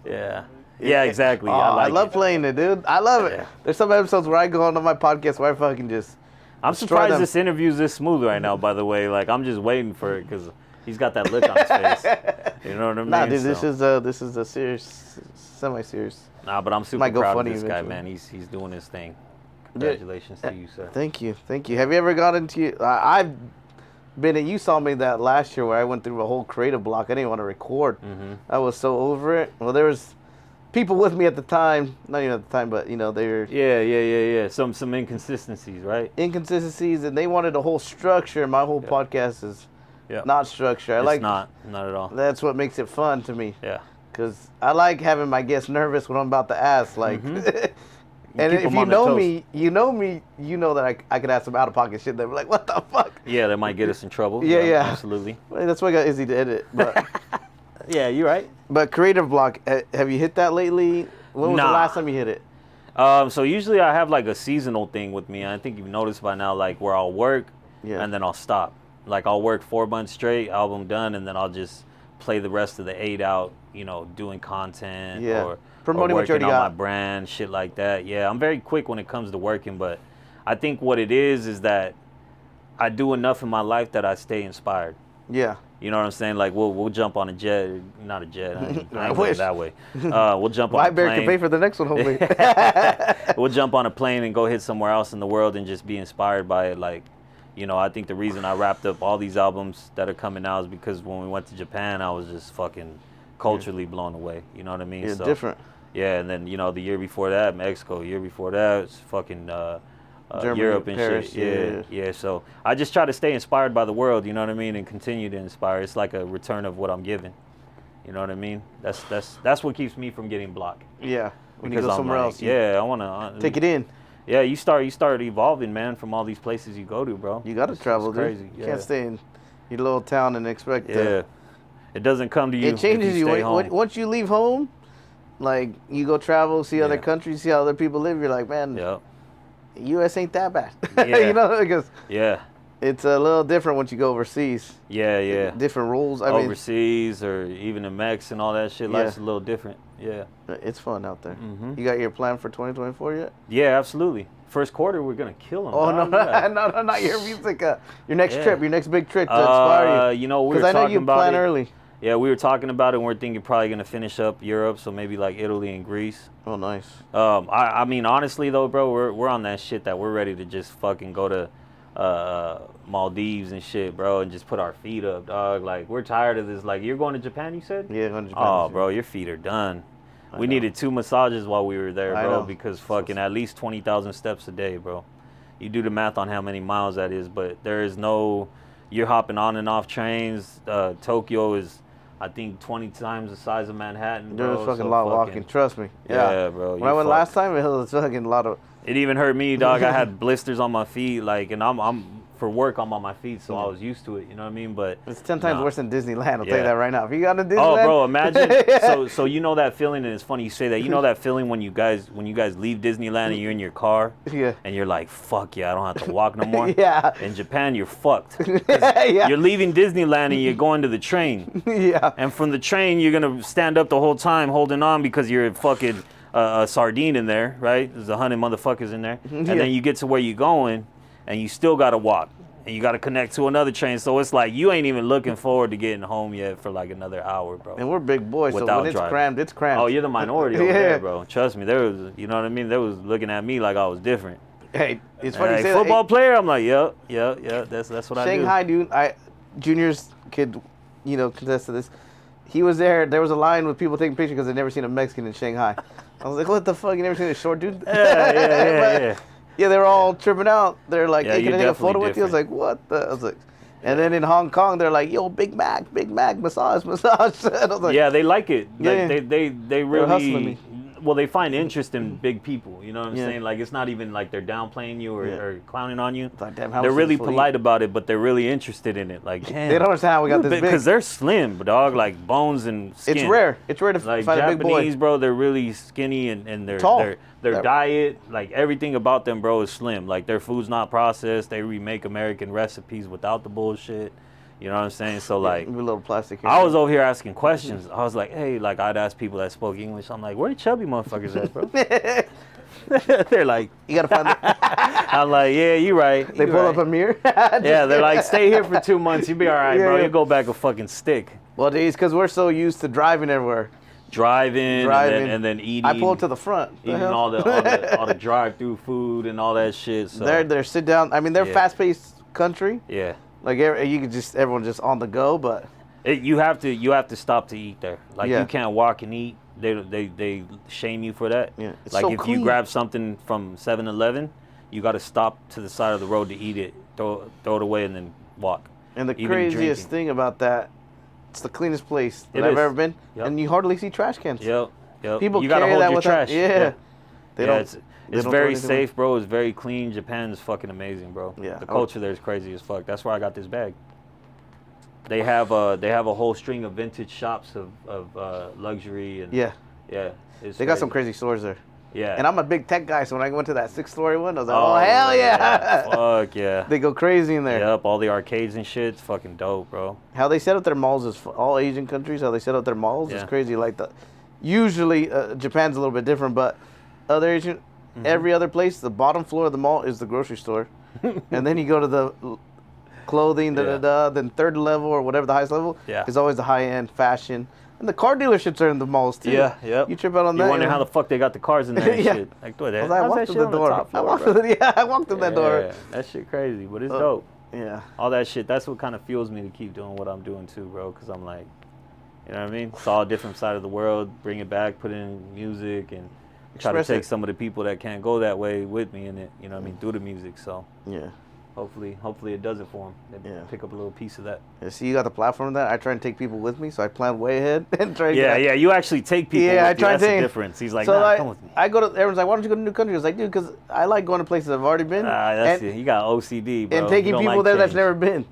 Speaker 2: Yeah. Yeah, exactly.
Speaker 1: Oh, I love playing it, dude. I love it. There's some episodes where I go on my podcast where I fucking just.
Speaker 2: I'm surprised this interview's this smooth right now, by the way. Like, I'm just waiting for it because he's got that look on his face. You know what I mean?
Speaker 1: Nah, dude, this is a serious, semi-serious.
Speaker 2: Nah, but I'm super proud of this guy, man. He's doing his thing. Congratulations to you, sir.
Speaker 1: Thank you. Have you ever got into? I've been. You saw me that last year where I went through a whole creative block. I didn't want to record.
Speaker 2: Mm-hmm.
Speaker 1: I was so over it. Well, there was people with me at the time. Not even at the time, but they were.
Speaker 2: Yeah. Some inconsistencies, right?
Speaker 1: Inconsistencies, and they wanted a whole structure. My whole podcast is not structure.
Speaker 2: It's not at all.
Speaker 1: That's what makes it fun to me.
Speaker 2: Yeah.
Speaker 1: Because I like having my guests nervous when I'm about to ask, like.
Speaker 2: Mm-hmm.
Speaker 1: And if you know me, you know that I could ask some out of pocket shit. They'd be like, "What the fuck?"
Speaker 2: Yeah, that might get us in trouble.
Speaker 1: Yeah,
Speaker 2: absolutely.
Speaker 1: Well, that's why I got Izzy to edit. But
Speaker 2: yeah, you're right.
Speaker 1: But creative block, have you hit that lately? When was the last time you hit it?
Speaker 2: So usually I have like a seasonal thing with me. I think you've noticed by now, like where I'll work and then I'll stop. Like I'll work 4 months straight, album done, and then I'll just play the rest of the 8 out. Doing content or
Speaker 1: promoting what you already
Speaker 2: got.
Speaker 1: got.
Speaker 2: My brand, shit like that. Yeah, I'm very quick when it comes to working, but I think what it is that I do enough in my life that I stay inspired.
Speaker 1: Yeah.
Speaker 2: You know what I'm saying? Like we'll jump on a jet, not a jet. I ain't going that way. We'll jump on a plane.
Speaker 1: can pay for the next one, hopefully.
Speaker 2: We'll jump on a plane and go hit somewhere else in the world and just be inspired by it. Like, I think the reason I wrapped up all these albums that are coming out is because when we went to Japan, I was just fucking culturally blown away. You know what I mean?
Speaker 1: It's different.
Speaker 2: Yeah, and then the year before that, Mexico. The year before that, it's fucking
Speaker 1: Germany,
Speaker 2: Europe and
Speaker 1: Paris,
Speaker 2: shit. Yeah. So I just try to stay inspired by the world. You know what I mean, and continue to inspire. It's like a return of what I'm giving. You know what I mean? That's what keeps me from getting blocked.
Speaker 1: Yeah. When
Speaker 2: because
Speaker 1: you go somewhere else.
Speaker 2: I wanna
Speaker 1: take it in.
Speaker 2: Yeah, you start evolving, man, from all these places you go to, bro.
Speaker 1: You gotta travel, dude.
Speaker 2: Crazy.
Speaker 1: You can't stay in your little town and expect.
Speaker 2: It doesn't come to you.
Speaker 1: It changes you.
Speaker 2: Home.
Speaker 1: Once you leave home, like you go travel, see other countries, see how other people live. You're like, man, U.S. ain't that bad. Because it's a little different once you go overseas.
Speaker 2: Yeah.
Speaker 1: Different rules.
Speaker 2: Overseas or even in Mex and all that shit, life's a little different. Yeah.
Speaker 1: It's fun out there.
Speaker 2: Mm-hmm.
Speaker 1: You got your plan for 2024 yet?
Speaker 2: Yeah, absolutely. First quarter, we're gonna kill them.
Speaker 1: Oh no, not your music. Your next trip, your next big trip to inspire you.
Speaker 2: We were
Speaker 1: talking about it. Because I know you plan
Speaker 2: it.
Speaker 1: early.
Speaker 2: Yeah, we were talking about it, and we're thinking probably gonna finish up Europe, so maybe like Italy and Greece.
Speaker 1: Oh, nice.
Speaker 2: I mean, honestly though, bro, we're on that shit that we're ready to just fucking go to Maldives and shit, bro, and just put our feet up, dog. Like we're tired of this. Like you're going to Japan, you said?
Speaker 1: Yeah, going to Japan.
Speaker 2: Oh, bro, your feet are done. We needed 2 massages while we were there, bro, because fucking at least 20,000 steps a day, bro. You do the math on how many miles that is, but there is no. You're hopping on and off trains. Tokyo is, I think, 20 times the size of Manhattan, bro.
Speaker 1: There's fucking a lot of walking. Trust me.
Speaker 2: Yeah, bro.
Speaker 1: When I went last time, it was fucking a lot of.
Speaker 2: It even hurt me, dog. I had blisters on my feet, like, and I'm for work, I'm on my feet, so I was used to it. You know what I mean? But
Speaker 1: it's 10 times worse than Disneyland. I'll tell you that right now. If you got to Disneyland,
Speaker 2: oh, bro, imagine. So you know that feeling, and it's funny you say that. You know that feeling when you guys leave Disneyland and you're in your car, and you're like, fuck yeah, I don't have to walk no more. In Japan, you're fucked. You're leaving Disneyland and you're going to the train. And from the train, you're gonna stand up the whole time holding on because you're fucking a sardine in there, right? There's 100 motherfuckers in there, and then you get to where you're going, and you still gotta walk, and you gotta connect to another train. So it's like you ain't even looking forward to getting home yet for like another hour, bro.
Speaker 1: And we're big boys, so when it's crammed, it's crammed.
Speaker 2: Oh, you're the minority over there, bro. Trust me, there was, you know what I mean? They was looking at me like I was different.
Speaker 1: Hey, it's funny you say
Speaker 2: football
Speaker 1: that.
Speaker 2: Player, I'm like, yep, that's what I do.
Speaker 1: Shanghai, dude, Junior's kid, you know, contest to this. He was there. There was a line with people taking pictures because they'd never seen a Mexican in Shanghai. I was like, what the fuck? You never seen a short dude?
Speaker 2: Yeah.
Speaker 1: Yeah, they were all tripping out. They're like, hey, can I take a photo with you? I was like, what the? I was like, and then in Hong Kong, they're like, yo, Big Mac, massage. And I was like,
Speaker 2: yeah, they like it.
Speaker 1: Yeah.
Speaker 2: They
Speaker 1: They're hustling
Speaker 2: really,
Speaker 1: me.
Speaker 2: well, they find interest in big people. You know what I'm saying? Like, it's not even like they're downplaying you or clowning on you.
Speaker 1: Like, damn,
Speaker 2: they're really polite about it, but they're really interested in it. Like, damn,
Speaker 1: they don't understand how we got this big.
Speaker 2: Because they're slim, dog, like bones and skin.
Speaker 1: It's rare. It's rare to
Speaker 2: like
Speaker 1: find
Speaker 2: Japanese,
Speaker 1: a big boy.
Speaker 2: bro, they're really skinny and they're
Speaker 1: tall.
Speaker 2: Their diet, like everything about them, bro, is slim. Like their food's not processed. They remake American recipes without the bullshit. You know what I'm saying? So like,
Speaker 1: a little plastic here.
Speaker 2: I was over here asking questions. I was like, hey, like I'd ask people that spoke English. I'm like, where the chubby motherfuckers at, bro? They're like,
Speaker 1: you gotta find them.
Speaker 2: I'm like, yeah, you right.
Speaker 1: They pull up a mirror.
Speaker 2: Yeah, they're like, stay here for 2 months. You be all right, bro. You go back a fucking stick.
Speaker 1: Well, it's because we're so used to driving everywhere.
Speaker 2: Driving. And then eating.
Speaker 1: I pull up to the front.
Speaker 2: Eating all the drive-through food and all that shit. So.
Speaker 1: They're sit down. I mean, they're fast-paced country.
Speaker 2: Yeah.
Speaker 1: Like you could just everyone just on the go, but
Speaker 2: you have to stop to eat there. Like you can't walk and eat. They shame you for that.
Speaker 1: Yeah. It's
Speaker 2: like
Speaker 1: so
Speaker 2: if
Speaker 1: clean.
Speaker 2: you grab something from 7-Eleven, you got to stop to the side of the road to eat it, throw it away, and then walk.
Speaker 1: And the craziest thing about that, it's the cleanest place that I've ever been, and you hardly see trash cans.
Speaker 2: Yep.
Speaker 1: People
Speaker 2: you gotta
Speaker 1: carry
Speaker 2: hold
Speaker 1: that
Speaker 2: your
Speaker 1: with
Speaker 2: trash.
Speaker 1: Them.
Speaker 2: It's very safe, bro. It's very clean. Japan is fucking amazing, bro.
Speaker 1: Yeah.
Speaker 2: The culture there is crazy as fuck. That's where I got this bag. They have a whole string of vintage shops of luxury and
Speaker 1: they got some crazy stores there.
Speaker 2: Yeah.
Speaker 1: And I'm a big tech guy, so when I went to that 6-story one, I was like, oh hell yeah.
Speaker 2: Fuck yeah.
Speaker 1: They go crazy in there.
Speaker 2: Yep, all the arcades and shit. It's fucking dope, bro.
Speaker 1: How they set up their malls is all Asian countries. How they set up their malls is crazy. Like usually Japan's a little bit different, but other Asian, every other place, the bottom floor of the mall is the grocery store, and then you go to the clothing, then third level or whatever the highest level is always the high end fashion. And the car dealerships are in the malls too.
Speaker 2: Yeah, yep.
Speaker 1: You trip out on that.
Speaker 2: You wonder how the fuck they got the cars in there and shit. Like, do that.
Speaker 1: I walked through the door. I walked through that door.
Speaker 2: Yeah, that shit crazy, but it's dope.
Speaker 1: Yeah.
Speaker 2: All that shit. That's what kind of fuels me to keep doing what I'm doing too, bro. Because I'm like, you know what I mean? It's all a different side of the world. Bring it back, put it in music, and try to take some of the people that can't go that way with me in it. You know what I mean? Through the music. So. Yeah. Hopefully it does it for them. They pick up a little piece of that.
Speaker 1: Yeah, see, you got the platform of that. I try and take people with me, so I plan way ahead and try.
Speaker 2: You actually take people. Yeah, I try to. That's the difference. He's like, nah, come with me.
Speaker 1: I go to. Everyone's like, why don't you go to new countries? I was like, dude, because I like going to places I've already been.
Speaker 2: That's it. You got OCD, bro.
Speaker 1: And taking people there that's never been.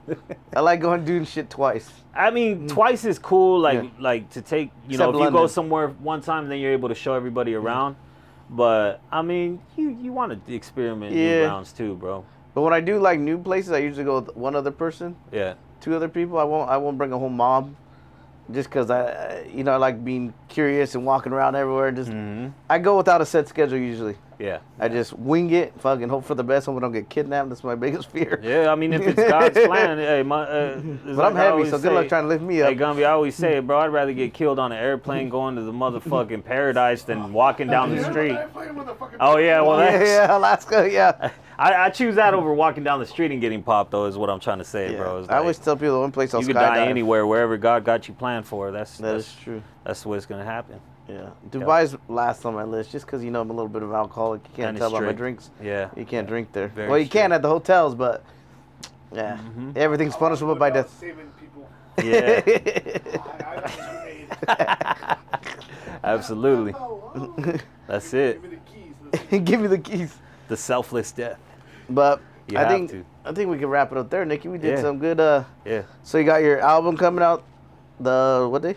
Speaker 1: I like going doing shit twice.
Speaker 2: I mean, twice is cool. Like to take. You know, if you go somewhere one time, then you're able to show everybody around. But I mean, you want to experiment new rounds too, bro.
Speaker 1: But when I do like new places, I usually go with one other person. Yeah. 2 other people. I won't bring a whole mob, just because I like being curious and walking around everywhere. Just I go without a set schedule usually. Yeah. I just wing it, fucking hope for the best. Hope I don't get kidnapped. That's my biggest fear.
Speaker 2: Yeah, I mean, if it's God's plan, hey,
Speaker 1: but I'm heavy, so good luck trying to lift me up.
Speaker 2: Hey, Gumby, I always say, bro, I'd rather get killed on an airplane going to the motherfucking paradise than walking down the street. Oh yeah, well that's
Speaker 1: Alaska, yeah.
Speaker 2: I choose that over walking down the street and getting popped, though, is what I'm trying to say, bro. Like,
Speaker 1: I always tell people the one place I'll
Speaker 2: you could die anywhere, wherever God got you planned for. That's
Speaker 1: true.
Speaker 2: That's what's gonna happen.
Speaker 1: Yeah, Dubai's last on my list, just because I'm a little bit of alcoholic. You can't tell by my drinks. Yeah, you can't drink there. Well, you can at the hotels, but everything's punishable by death.
Speaker 3: Saving people.
Speaker 2: Yeah. Absolutely. That's it.
Speaker 3: Give me the keys.
Speaker 1: Give me the keys.
Speaker 2: The selfless death.
Speaker 1: But I think I think we can wrap it up there, Nikki. We did some good.
Speaker 2: Yeah.
Speaker 1: So you got your album coming out. The what day?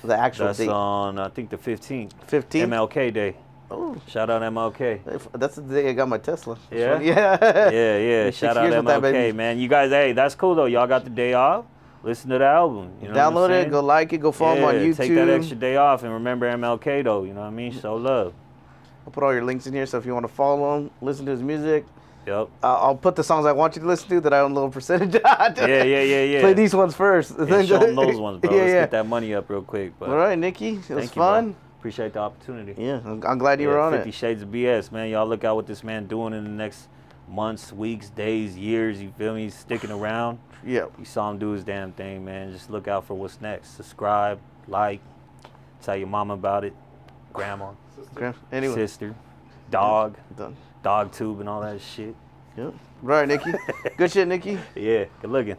Speaker 1: The actual
Speaker 2: That's
Speaker 1: date.
Speaker 2: That's on I think the 15th.
Speaker 1: 15th.
Speaker 2: MLK Day.
Speaker 1: Oh.
Speaker 2: Shout out MLK.
Speaker 1: That's the day I got my Tesla.
Speaker 2: Yeah.
Speaker 1: Yeah.
Speaker 2: Yeah. Shout out MLK, man. You guys, hey, that's cool though. Y'all got the day off. Listen to the album. You know
Speaker 1: Download it. Go like it. Go follow him on YouTube.
Speaker 2: Take that extra day off and remember MLK though. You know what I mean? Show love.
Speaker 1: I'll put all your links in here, so if you want to follow him, listen to his music.
Speaker 2: Yep.
Speaker 1: I'll put the songs I want you to listen to that I own a little percentage on.
Speaker 2: Yeah.
Speaker 1: Play these ones first.
Speaker 2: Yeah, show them those ones, bro. Let's get that money up real quick. But
Speaker 1: all right, Nikki. It was fun.
Speaker 2: Appreciate the opportunity.
Speaker 1: Yeah, I'm glad you were on
Speaker 2: 50 Shades of BS, man. Y'all look out what this man doing in the next months, weeks, days, years. You feel me? He's sticking around.
Speaker 1: Yeah.
Speaker 2: You saw him do his damn thing, man. Just look out for what's next. Subscribe, like, tell your mama about it, grandma, sister, dog, dog tube and all that shit.
Speaker 1: Yep. Right, Nikki. Good shit, Nikki.
Speaker 2: Yeah, good looking.